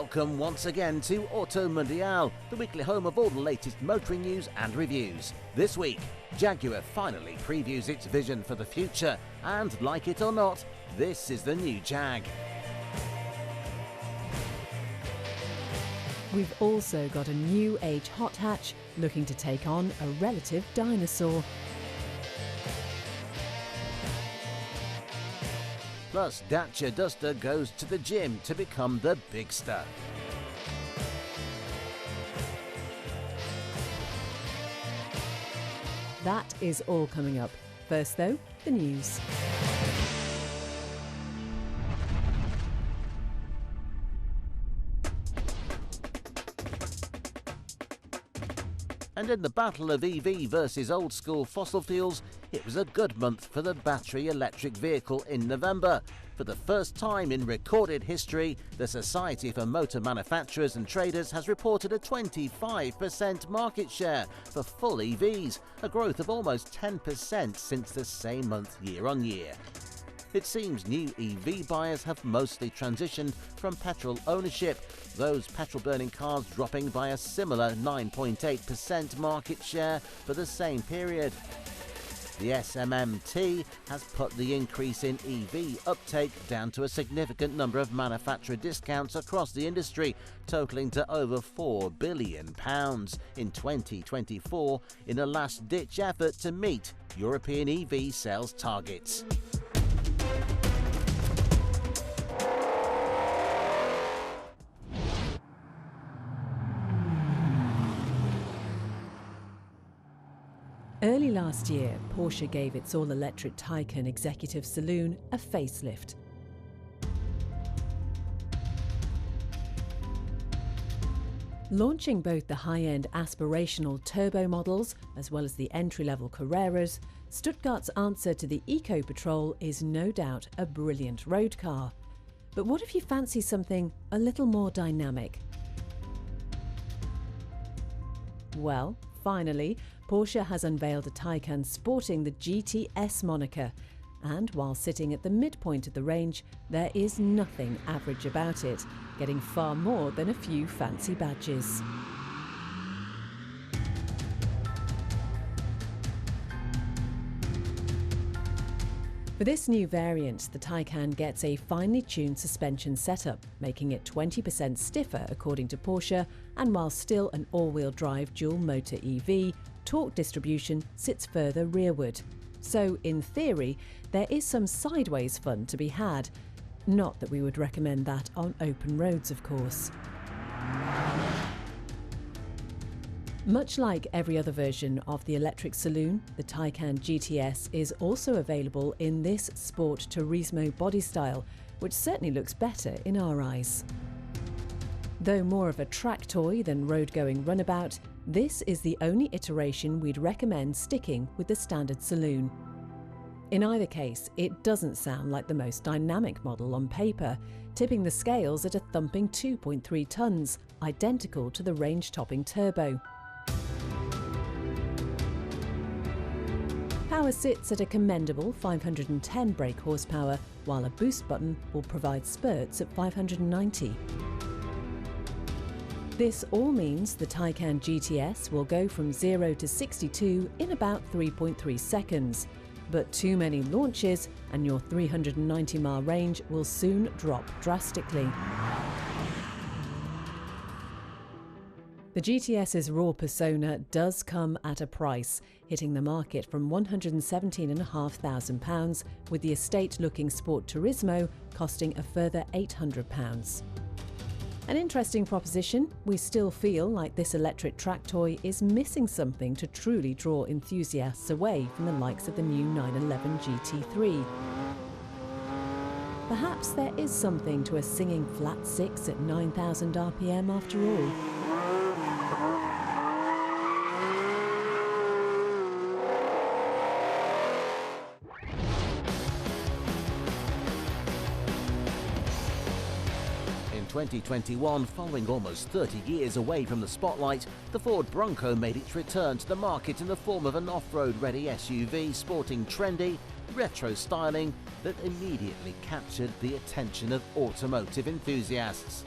Welcome once again to Auto Mondial, the weekly home of all the latest motoring news and reviews. This week, Jaguar finally previews its vision for the future, and like it or not, this is the new Jag. We've also got a new age hot hatch looking to take on a relative dinosaur. Plus, Dacia Duster goes to the gym to become the Bigster. That is all coming up. First though, the news. And in the battle of EV versus old school fossil fuels, it was a good month for the battery electric vehicle in November. For the first time in recorded history, the Society for Motor Manufacturers and Traders has reported a 25% market share for full EVs, a growth of almost 10% since the same month year on year. It seems new EV buyers have mostly transitioned from petrol ownership, those petrol-burning cars dropping by a similar 9.8% market share for the same period. The SMMT has put the increase in EV uptake down to a significant number of manufacturer discounts across the industry, totalling to over £4 billion in 2024 in a last-ditch effort to meet European EV sales targets. Early last year, Porsche gave its all-electric Taycan executive saloon a facelift. Launching both the high-end aspirational turbo models as well as the entry-level Carreras, Stuttgart's answer to the Eco Patrol is no doubt a brilliant road car. But what if you fancy something a little more dynamic? Well, finally, Porsche has unveiled a Taycan sporting the GTS moniker, and while sitting at the midpoint of the range, there is nothing average about it, getting far more than a few fancy badges. For this new variant, the Taycan gets a finely tuned suspension setup, making it 20% stiffer according to Porsche, and while still an all-wheel drive dual-motor EV, torque distribution sits further rearward. So, in theory, there is some sideways fun to be had. Not that we would recommend that on open roads, of course. Much like every other version of the electric saloon, the Taycan GTS is also available in this Sport Turismo body style, which certainly looks better in our eyes. Though more of a track toy than road-going runabout, this is the only iteration we'd recommend sticking with the standard saloon. In either case, it doesn't sound like the most dynamic model on paper, tipping the scales at a thumping 2.3 tonnes, identical to the range-topping turbo. Power sits at a commendable 510 brake horsepower, while a boost button will provide spurts at 590. This all means the Taycan GTS will go from 0 to 62 in about 3.3 seconds, but too many launches and your 390-mile range will soon drop drastically. The GTS's raw persona does come at a price, hitting the market from £117,500, with the estate-looking Sport Turismo costing a further £800. An interesting proposition, we still feel like this electric track toy is missing something to truly draw enthusiasts away from the likes of the new 911 GT3. Perhaps there is something to a singing flat 6 at 9,000 RPM after all. In 2021, following almost 30 years away from the spotlight, the Ford Bronco made its return to the market in the form of an off-road ready SUV sporting trendy, retro styling that immediately captured the attention of automotive enthusiasts.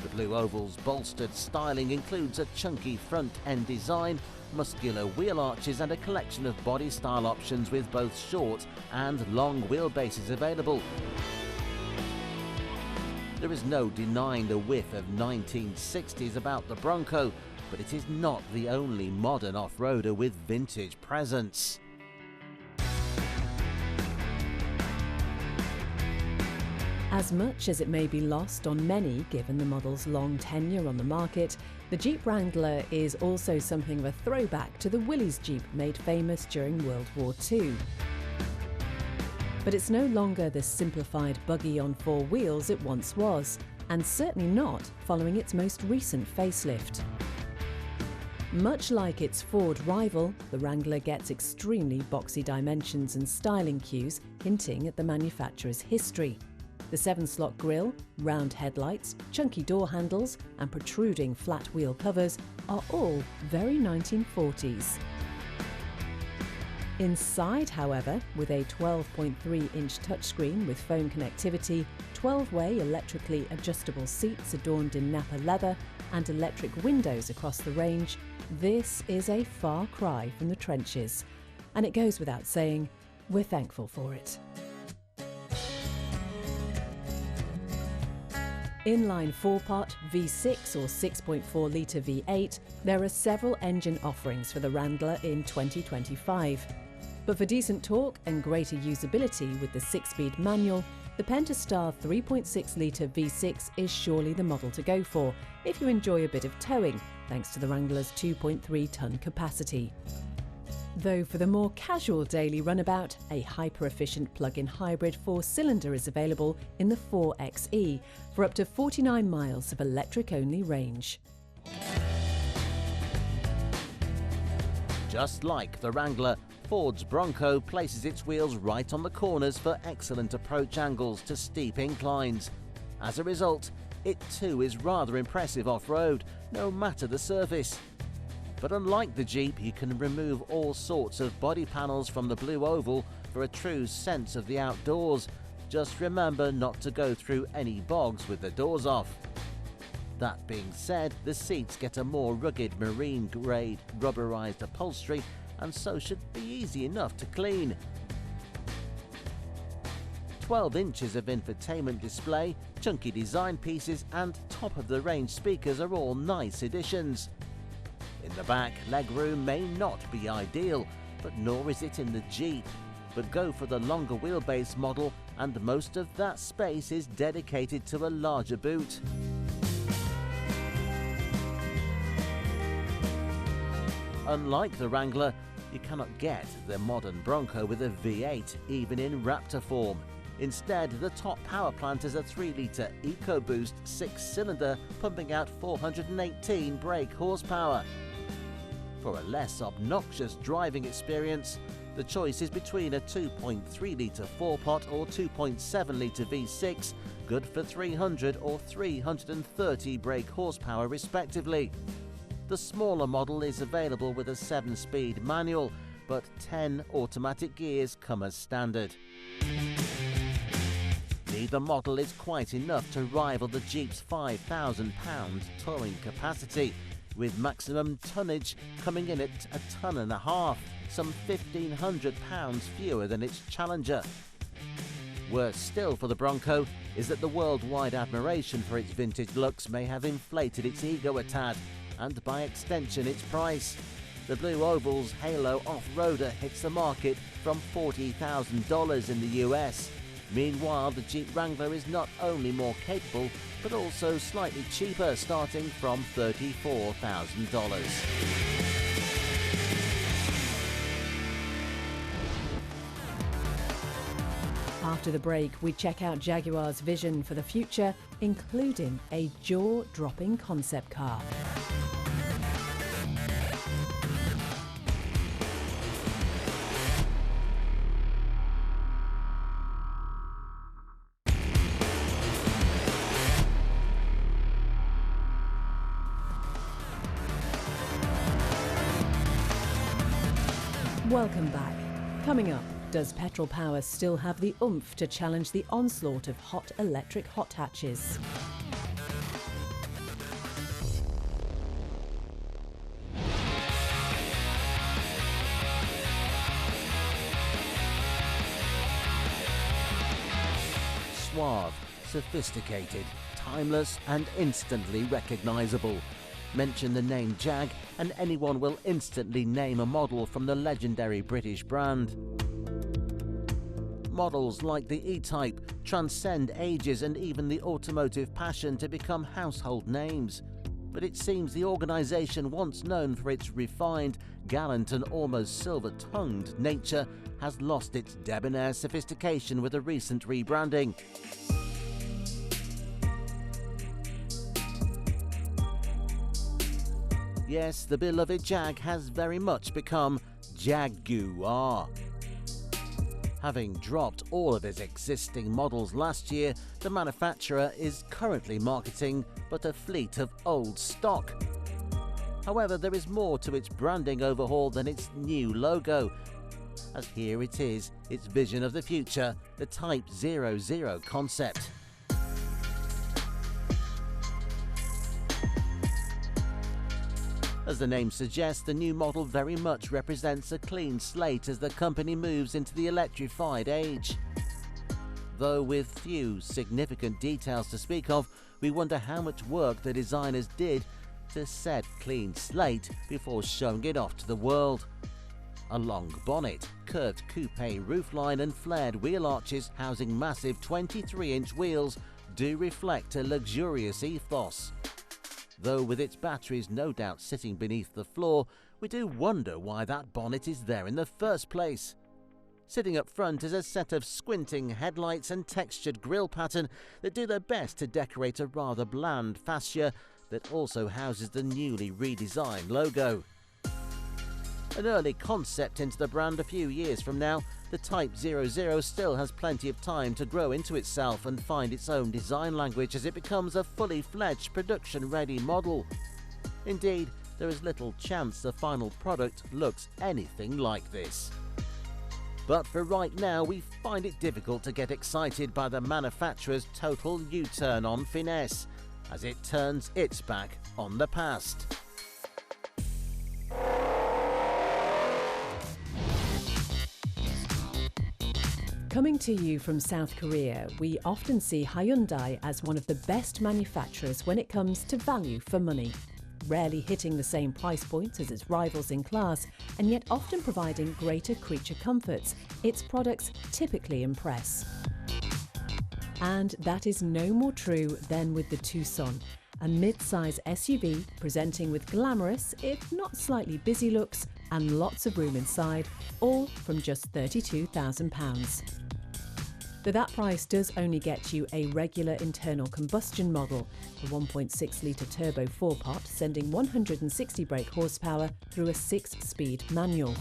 The Blue Oval's bolstered styling includes a chunky front-end design, muscular wheel arches and a collection of body style options with both short and long wheelbases available. There is no denying the whiff of 1960s about the Bronco, but it is not the only modern off-roader with vintage presence. As much as it may be lost on many given the model's long tenure on the market, the Jeep Wrangler is also something of a throwback to the Willys Jeep made famous during World War II. But it's no longer the simplified buggy on four wheels it once was, and certainly not following its most recent facelift. Much like its Ford rival, the Wrangler gets extremely boxy dimensions and styling cues hinting at the manufacturer's history. The 7-slot grille, round headlights, chunky door handles and protruding flat wheel covers are all very 1940s. Inside, however, with a 12.3-inch touchscreen with phone connectivity, 12-way electrically adjustable seats adorned in Napa leather and electric windows across the range, this is a far cry from the trenches. And it goes without saying, we're thankful for it. Inline 4-pot, V6 or 6.4-litre V8, there are several engine offerings for the Wrangler in 2025. But for decent torque and greater usability with the 6-speed manual, the Pentastar 3.6-litre V6 is surely the model to go for if you enjoy a bit of towing, thanks to the Wrangler's 2.3-tonne capacity. Though for the more casual daily runabout, a hyper-efficient plug-in hybrid 4-cylinder is available in the 4xe for up to 49 miles of electric-only range. Just like the Wrangler, Ford's Bronco places its wheels right on the corners for excellent approach angles to steep inclines. As a result, it too is rather impressive off-road, no matter the surface. But unlike the Jeep, you can remove all sorts of body panels from the Blue Oval for a true sense of the outdoors. Just remember not to go through any bogs with the doors off. That being said, the seats get a more rugged marine-grade rubberized upholstery and so should be easy enough to clean. 12 inches of infotainment display, chunky design pieces and top-of-the-range speakers are all nice additions. In the back, legroom may not be ideal, but nor is it in the Jeep. But go for the longer wheelbase model and most of that space is dedicated to a larger boot. Unlike the Wrangler, you cannot get the modern Bronco with a V8 even in Raptor form. Instead, the top power plant is a 3-litre EcoBoost 6-cylinder pumping out 418 brake horsepower. For a less obnoxious driving experience, the choice is between a 2.3-litre 4-pot or 2.7-litre V6, good for 300 or 330 brake horsepower respectively. The smaller model is available with a 7-speed manual, but 10 automatic gears come as standard. Neither model is quite enough to rival the Jeep's £5,000 towing capacity, with maximum tonnage coming in at 1.5 tons, some £1,500 fewer than its challenger. Worse still for the Bronco is that the worldwide admiration for its vintage looks may have inflated its ego a tad, and by extension its price. The Blue Oval's Halo off-roader hits the market from $40,000 in the US. Meanwhile, the Jeep Wrangler is not only more capable, but also slightly cheaper, starting from $34,000. After the break, we check out Jaguar's vision for the future, including a jaw-dropping concept car. Welcome back. Coming up, does petrol power still have the oomph to challenge the onslaught of hot electric hot hatches? suave, sophisticated, timeless and instantly recognisable. Mention the name Jag and anyone will instantly name a model from the legendary British brand. Models like the E-Type transcend ages and even the automotive passion to become household names. But it seems the organisation, once known for its refined, gallant and almost silver-tongued nature, has lost its debonair sophistication with a recent rebranding. Yes, the beloved Jag has very much become Jaguar. Having dropped all of its existing models last year, the manufacturer is currently marketing but a fleet of old stock. However, there is more to its branding overhaul than its new logo, as here it is, its vision of the future, the Type 00 concept. As the name suggests, the new model very much represents a clean slate as the company moves into the electrified age. Though with few significant details to speak of, we wonder how much work the designers did to set clean slate before showing it off to the world. A long bonnet, curved coupe roofline and flared wheel arches housing massive 23-inch wheels do reflect a luxurious ethos. Though with its batteries no doubt sitting beneath the floor, we do wonder why that bonnet is there in the first place. Sitting up front is a set of squinting headlights and textured grille pattern that do their best to decorate a rather bland fascia that also houses the newly redesigned logo. An early concept into the brand a few years from now, the Type 00 still has plenty of time to grow into itself and find its own design language as it becomes a fully fledged production-ready model. Indeed, there is little chance the final product looks anything like this. But for right now, we find it difficult to get excited by the manufacturer's total U-turn on finesse, as it turns its back on the past. Coming to you from South Korea, we often see Hyundai as one of the best manufacturers when it comes to value for money. Rarely hitting the same price points as its rivals in class, and yet often providing greater creature comforts, its products typically impress. And that is no more true than with the Tucson, a mid-size SUV presenting with glamorous, if not slightly busy looks, and lots of room inside, all from just £32,000. But that price does only get you a regular internal combustion model, a 1.6-litre turbo 4-pot sending 160 brake horsepower through a 6-speed manual.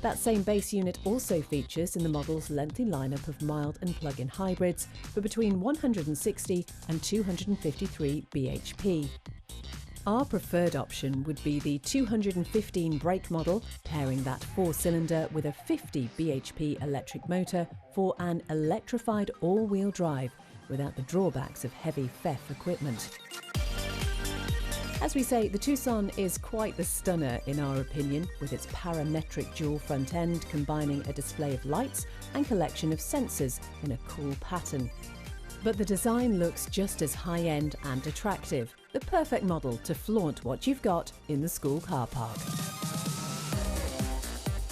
That same base unit also features in the model's lengthy lineup of mild and plug-in hybrids for between 160 and 253 bhp. Our preferred option would be the 215 brake model, pairing that 4-cylinder with a 50 bhp electric motor for an electrified all-wheel drive without the drawbacks of heavy FEF equipment. As we say, the Tucson is quite the stunner in our opinion, with its parametric dual front end combining a display of lights and collection of sensors in a cool pattern. But the design looks just as high-end and attractive, the perfect model to flaunt what you've got in the school car park.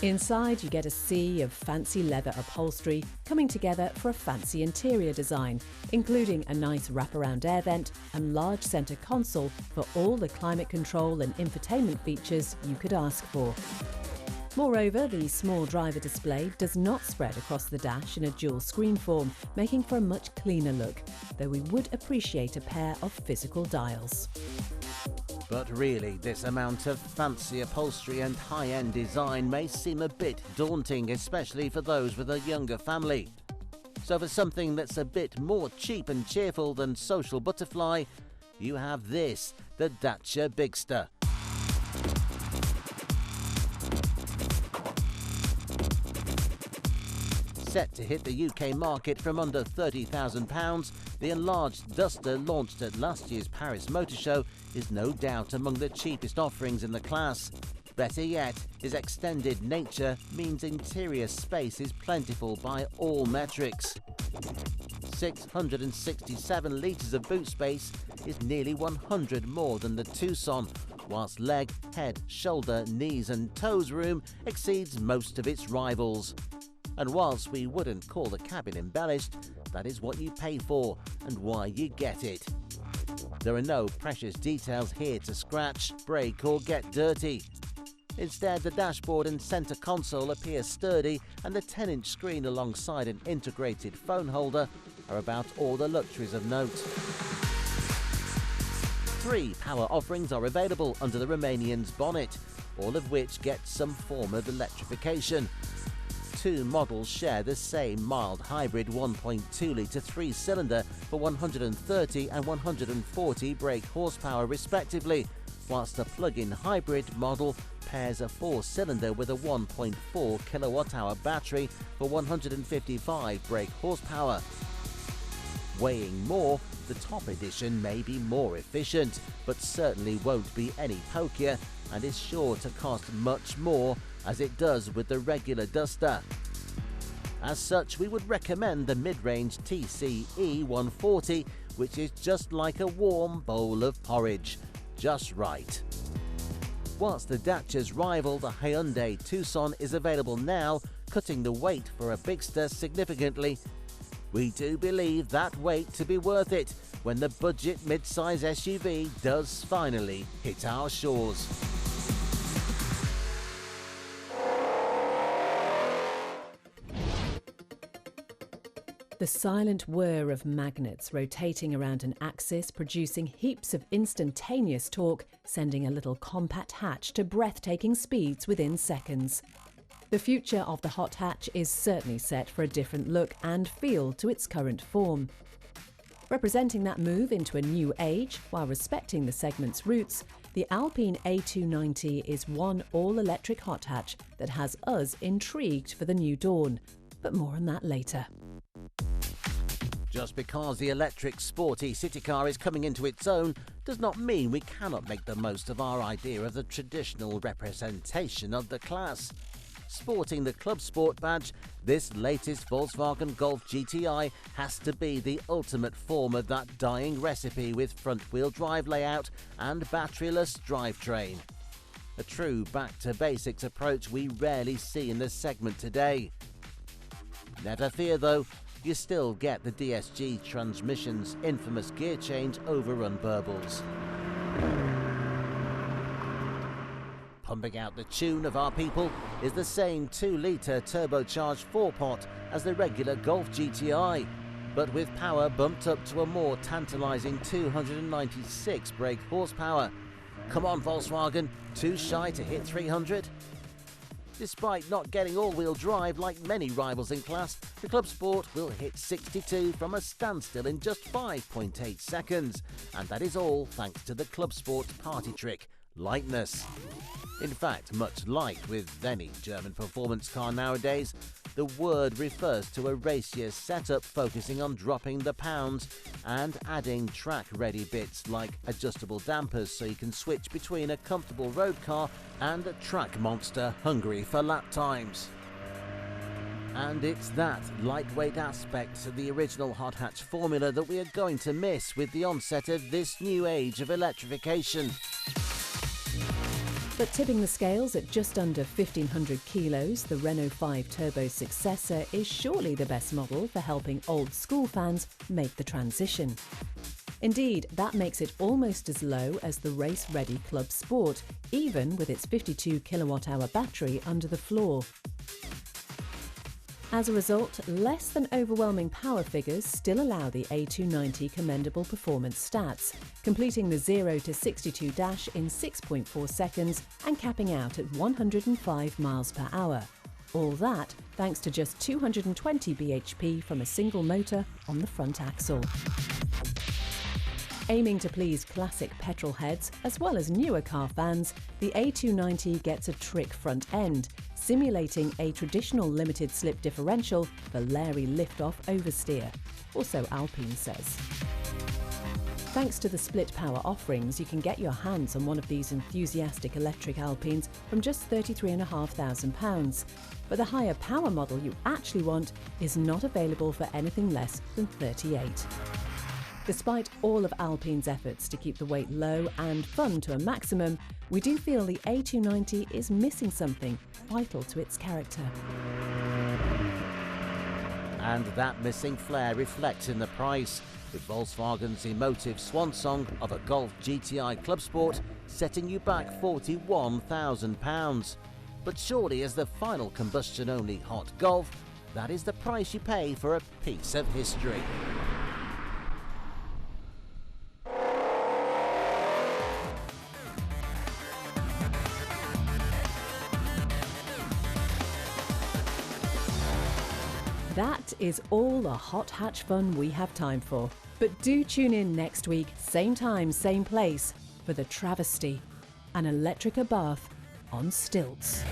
Inside, you get a sea of fancy leather upholstery coming together for a fancy interior design, including a nice wraparound air vent and large centre console for all the climate control and infotainment features you could ask for. Moreover, the small driver display does not spread across the dash in a dual screen form, making for a much cleaner look, though we would appreciate a pair of physical dials. But really, this amount of fancy upholstery and high-end design may seem a bit daunting, especially for those with a younger family. So for something that's a bit more cheap and cheerful than Social Butterfly, you have this, the Dacia Bigster. Set to hit the UK market from under £30,000, the enlarged Duster launched at last year's Paris Motor Show is no doubt among the cheapest offerings in the class. Better yet, his extended nature means interior space is plentiful by all metrics. 667 litres of boot space is nearly 100 more than the Tucson, whilst leg, head, shoulder, knees and toes room exceeds most of its rivals. And whilst we wouldn't call the cabin embellished, that is what you pay for and why you get it. There are no precious details here to scratch, break or get dirty. Instead, the dashboard and centre console appear sturdy, and the 10-inch screen alongside an integrated phone holder are about all the luxuries of note. 3 power offerings are available under the Romanian's bonnet, all of which get some form of electrification. 2 models share the same mild hybrid 1.2-litre 3-cylinder for 130 and 140 brake horsepower respectively, whilst a plug-in hybrid model pairs a 4-cylinder with a 1.4 kilowatt-hour battery for 155 brake horsepower. Weighing more, the top edition may be more efficient, but certainly won't be any pokier and is sure to cost much more, as it does with the regular Duster. As such, we would recommend the mid-range TCE 140, which is just like a warm bowl of porridge. Just right. Whilst the Dacia's rival, the Hyundai Tucson, is available now, cutting the wait for a Bigster significantly, we do believe that wait to be worth it when the budget mid-size SUV does finally hit our shores. The silent whir of magnets rotating around an axis, producing heaps of instantaneous torque, sending a little compact hatch to breathtaking speeds within seconds. The future of the hot hatch is certainly set for a different look and feel to its current form. Representing that move into a new age while respecting the segment's roots, the Alpine A290 is one all-electric hot hatch that has us intrigued for the new dawn. But more on that later. Just because the electric sporty city car is coming into its own does not mean we cannot make the most of our idea of the traditional representation of the class. Sporting the Clubsport badge, this latest Volkswagen Golf GTI has to be the ultimate form of that dying recipe with front-wheel drive layout and batteryless drivetrain. A true back-to-basics approach we rarely see in the segment today. Never fear though, you still get the DSG transmission's infamous gear change overrun burbles. Pumping out the tune of our people is the same 2-litre turbocharged 4-pot as the regular Golf GTI, but with power bumped up to a more tantalising 296 brake horsepower. Come on Volkswagen, too shy to hit 300? Despite not getting all-wheel drive like many rivals in class, the Clubsport will hit 62 from a standstill in just 5.8 seconds. And that is all thanks to the Clubsport party trick, lightness. In fact, much like with any German performance car nowadays, the word refers to a racier setup focusing on dropping the pounds and adding track-ready bits like adjustable dampers so you can switch between a comfortable road car and a track monster hungry for lap times. And it's that lightweight aspect of the original hot hatch formula that we are going to miss with the onset of this new age of electrification. But tipping the scales at just under 1,500 kilos, the Renault 5 Turbo successor is surely the best model for helping old school fans make the transition. Indeed, that makes it almost as low as the race-ready Clubsport, even with its 52 kilowatt-hour battery under the floor. As a result, less than overwhelming power figures still allow the A290 commendable performance stats, completing the 0 to 62 dash in 6.4 seconds and capping out at 105 miles per hour. All that thanks to just 220 bhp from a single motor on the front axle. Aiming to please classic petrol heads as well as newer car fans, the A290 gets a trick front end, simulating a traditional limited slip differential for Larry lift-off oversteer, or so Alpine says. Thanks to the split power offerings, you can get your hands on one of these enthusiastic electric Alpines from just £33,500. But the higher power model you actually want is not available for anything less than £38,000. Despite all of Alpine's efforts to keep the weight low and fun to a maximum, we do feel the A290 is missing something vital to its character. And that missing flair reflects in the price, with Volkswagen's emotive swan song of a Golf GTI Clubsport setting you back £41,000. But surely as the final combustion-only hot Golf, that is the price you pay for a piece of history. That is all the hot hatch fun we have time for. But do tune in next week, same time, same place, for the travesty, an electric Abarth on stilts.